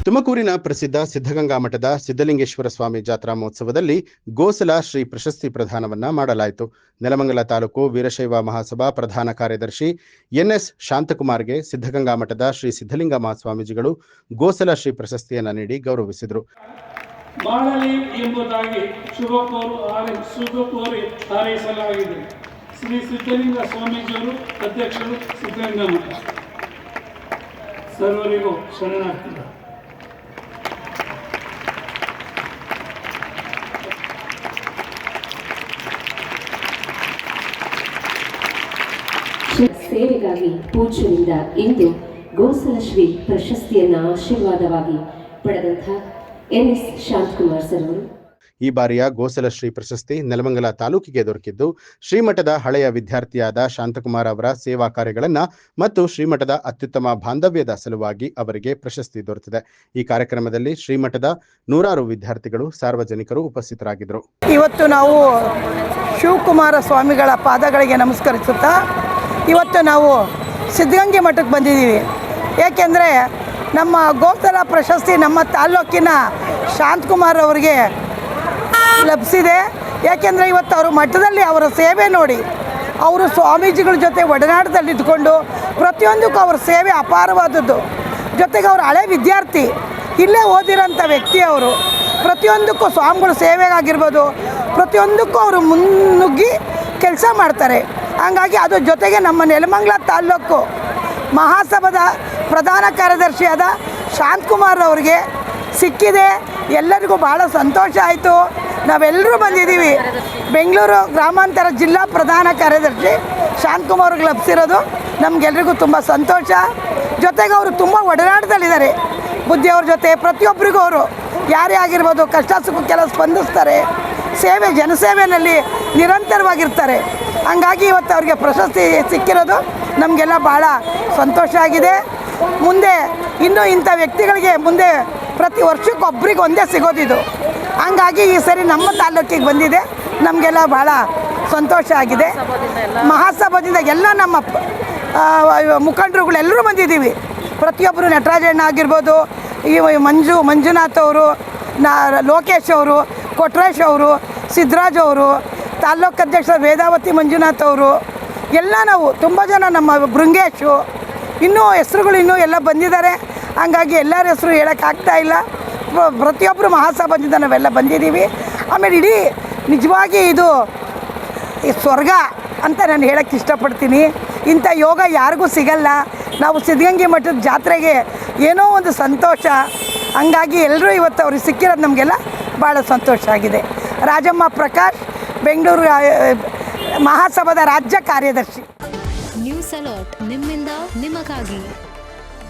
ತುಮಕೂರಿನ ಪ್ರಸಿದ್ಧ ಸಿದ್ಧಗಂಗಾ ಮಠದ ಸಿದ್ಧಲಿಂಗೇಶ್ವರ ಸ್ವಾಮಿ ಜಾತ್ರಾ ಮಹೋತ್ಸವದಲ್ಲಿ ಗೋಸಲ ಶ್ರೀ ಪ್ರಶಸ್ತಿ ಪ್ರದಾನವನ್ನ ಮಾಡಲಾಯಿತು. ನೆಲಮಂಗಲ ತಾಲೂಕು ವೀರಶೈವ ಮಹಾಸಭಾ ಪ್ರಧಾನ ಕಾರ್ಯದರ್ಶಿ ಎನ್ಎಸ್ ಶಾಂತಕುಮಾರ್ಗೆ ಸಿದ್ಧಗಂಗಾ ಮಠದ ಶ್ರೀ ಸಿದ್ಧಲಿಂಗ ಮಹಾಸ್ವಾಮೀಜಿಗಳು ಗೋಸಲ ಶ್ರೀ ಪ್ರಶಸ್ತಿಯನ್ನು ನೀಡಿ ಗೌರವಿಸಿದರು. ಮಾಡಲಿ ಎಂಬುದಾಗಿ ಶುಭ ಕೋರಿ ಹಾರೈಸಲಾಗಿದೆ. ಶ್ರೀ ಸಿದ್ಧಲಿಂಗ ಸ್ವಾಮೀಜಿಯವರು ಅಧ್ಯಕ್ಷರು, ಸಿದ್ಧಗಂಗಾ ಮಠ. ಸರ್ವರಿಗೂ ಶರಣಾರ್ಥಿಗಳು. ಸೇವೆಗಾಗಿ ಪೂಜ್ಯರಿಂದ ಇಂದು ಗೋಸಲ ಶ್ರೀ ಪ್ರಶಸ್ತಿಯನ್ನು ಆಶೀರ್ವಾದವಾಗಿ ಪಡೆದಂಥ ಎನ್ಎಸ್ ಶಾಂತಕುಮಾರ್ ಸರ್ ಅವರು. ಈ ಬಾರಿಯ ಗೋಸಲ ಶ್ರೀ ಪ್ರಶಸ್ತಿ ನೆಲಮಂಗಲ ತಾಲೂಕಿಗೆ ದೊರಕಿದ್ದು ಶ್ರೀಮಠದ ಹಳೆಯ ವಿದ್ಯಾರ್ಥಿಯಾದ ಶಾಂತಕುಮಾರ್ ಅವರ ಸೇವಾ ಕಾರ್ಯಗಳನ್ನು ಮತ್ತು ಶ್ರೀಮಠದ ಅತ್ಯುತ್ತಮ ಬಾಂಧವ್ಯದ ಸಲುವಾಗಿ ಅವರಿಗೆ ಪ್ರಶಸ್ತಿ ದೊರೆತಿದೆ. ಈ ಕಾರ್ಯಕ್ರಮದಲ್ಲಿ ಶ್ರೀಮಠದ ನೂರಾರು ವಿದ್ಯಾರ್ಥಿಗಳು, ಸಾರ್ವಜನಿಕರು ಉಪಸ್ಥಿತರಾಗಿದ್ದರು. ಇವತ್ತು ನಾವು ಶಿವಕುಮಾರ ಸ್ವಾಮಿಗಳ ಪಾದಗಳಿಗೆ ನಮಸ್ಕರಿಸುತ್ತಾ ಇವತ್ತು ನಾವು ಸಿದ್ಧಗಂಗೆ ಮಠಕ್ಕೆ ಬಂದಿದ್ದೀವಿ. ಏಕೆಂದರೆ ನಮ್ಮ ಗೋಸಲ ಪ್ರಶಸ್ತಿ ನಮ್ಮ ತಾಲ್ಲೂಕಿನ ಶಾಂತಕುಮಾರ್ ಅವರಿಗೆ ಲಭಿಸಿದೆ. ಏಕೆಂದರೆ ಇವತ್ತು ಅವರು ಮಠದಲ್ಲಿ ಅವರ ಸೇವೆ ನೋಡಿ, ಅವರು ಸ್ವಾಮೀಜಿಗಳ ಜೊತೆ ಒಡನಾಟದಲ್ಲಿದ್ದುಕೊಂಡು ಪ್ರತಿಯೊಂದಕ್ಕೂ ಅವರ ಸೇವೆ ಅಪಾರವಾದದ್ದು. ಜೊತೆಗೆ ಅವರು ಹಳೆ ವಿದ್ಯಾರ್ಥಿ, ಇಲ್ಲೇ ಓದಿರೋಂಥ ವ್ಯಕ್ತಿ. ಅವರು ಪ್ರತಿಯೊಂದಕ್ಕೂ ಸ್ವಾಮಿಗಳ ಸೇವೆಗಾಗಿರ್ಬೋದು, ಪ್ರತಿಯೊಂದಕ್ಕೂ ಅವರು ಮುನ್ನುಗ್ಗಿ ಕೆಲಸ ಮಾಡ್ತಾರೆ. ಹಾಗಾಗಿ ಅದು ಜೊತೆಗೆ ನಮ್ಮ ನೆಲಮಂಗಲ ತಾಲ್ಲೂಕು ಮಹಾಸಭಾದ ಪ್ರಧಾನ ಕಾರ್ಯದರ್ಶಿಯಾದ ಶಾಂತಕುಮಾರ್ ಅವರಿಗೆ ಸಿಕ್ಕಿದೆ. ಎಲ್ಲರಿಗೂ ಭಾಳ ಸಂತೋಷ ಆಯಿತು. ನಾವೆಲ್ಲರೂ ಬಂದಿದ್ದೀವಿ. ಬೆಂಗಳೂರು ಗ್ರಾಮಾಂತರ ಜಿಲ್ಲಾ ಪ್ರಧಾನ ಕಾರ್ಯದರ್ಶಿ ಶಾಂತಕುಮಾರ್ ಅವ್ರಿಗೆ ಲಭಿಸಿರೋದು ನಮಗೆಲ್ರಿಗೂ ತುಂಬ ಸಂತೋಷ. ಜೊತೆಗೆ ಅವರು ತುಂಬ ಒಡನಾಟದಲ್ಲಿದ್ದಾರೆ ಬುದ್ಧಿಯವ್ರ ಜೊತೆ. ಪ್ರತಿಯೊಬ್ಬರಿಗೂ ಅವರು ಯಾರೇ ಆಗಿರ್ಬೋದು ಕಷ್ಟ ಸುಖಕ್ಕೆಲ್ಲ ಸ್ಪಂದಿಸ್ತಾರೆ. ಸೇವೆ ಜನಸೇವೆಯಲ್ಲಿ ನಿರಂತರವಾಗಿರ್ತಾರೆ. ಹಂಗಾಗಿ ಇವತ್ತು ಅವ್ರಿಗೆ ಪ್ರಶಸ್ತಿ ಸಿಕ್ಕಿರೋದು ನಮಗೆಲ್ಲ ಭಾಳ ಸಂತೋಷ ಆಗಿದೆ. ಮುಂದೆ ಇನ್ನೂ ಇಂಥ ವ್ಯಕ್ತಿಗಳಿಗೆ ಮುಂದೆ ಪ್ರತಿ ವರ್ಷಕ್ಕೆ ಒಬ್ರಿಗೆ ಒಂದೇ ಸಿಗೋದಿದು. ಹಂಗಾಗಿ ಈ ಸರಿ ನಮ್ಮ ತಾಲ್ಲೂಕಿಗೆ ಬಂದಿದೆ, ನಮಗೆಲ್ಲ ಭಾಳ ಸಂತೋಷ ಆಗಿದೆ. ಮಹಾಸಭಾದಿಂದ ಎಲ್ಲ ನಮ್ಮ ಮುಖಂಡರುಗಳೆಲ್ಲರೂ ಬಂದಿದ್ದೀವಿ. ಪ್ರತಿಯೊಬ್ಬರು ನಟರಾಜಣ್ಣ ಆಗಿರ್ಬೋದು, ಈ ಮಂಜುನಾಥ್ ಅವರು, ಲೋಕೇಶ್ ಅವರು, ಕೊಟ್ರೇಶ್ ಅವರು, ಸಿದ್ದರಾಜ್ ಅವರು, ತಾಲ್ಲೂಕು ಅಧ್ಯಕ್ಷ ವೇದಾವತಿ ಮಂಜುನಾಥ್ ಅವರು, ಎಲ್ಲ ನಾವು ತುಂಬ ಜನ, ನಮ್ಮ ಬೃಂಗೇಶು, ಇನ್ನೂ ಹೆಸರುಗಳು ಇನ್ನೂ ಎಲ್ಲ ಬಂದಿದ್ದಾರೆ. ಹಂಗಾಗಿ ಎಲ್ಲರ ಹೆಸರು ಹೇಳೋಕ್ಕಾಗ್ತಾ ಇಲ್ಲ. ಪ್ರತಿಯೊಬ್ಬರು ಮಹಾಸಭಾದಿಂದ ನಾವೆಲ್ಲ ಬಂದಿದ್ದೀವಿ. ಆಮೇಲೆ ಇಡೀ ನಿಜವಾಗಿ ಇದು ಈ ಸ್ವರ್ಗ ಅಂತ ನಾನು ಹೇಳೋಕ್ಕೆ ಇಷ್ಟಪಡ್ತೀನಿ. ಇಂಥ ಯೋಗ ಯಾರಿಗೂ ಸಿಗಲ್ಲ. ನಾವು ಸಿದ್ಧಗಂಗೆ ಮಠದ ಜಾತ್ರೆಗೆ ಏನೋ ಒಂದು ಸಂತೋಷ. ಹಂಗಾಗಿ ಎಲ್ಲರೂ ಇವತ್ತು ಅವ್ರಿಗೆ ಸಿಕ್ಕಿರೋದು ನಮಗೆಲ್ಲ ಭಾಳ ಸಂತೋಷ ಆಗಿದೆ. ರಾಜಮ್ಮ ಪ್ರಕಾಶ್, ಬೆಂಗಳೂರು ಮಹಾಸಭಾದ ರಾಜ್ಯ ಕಾರ್ಯದರ್ಶಿ. ನ್ಯೂಸ್ ಅಲರ್ಟ್ ನಿಮ್ಮಿಂದ ನಿಮಗಾಗಿ.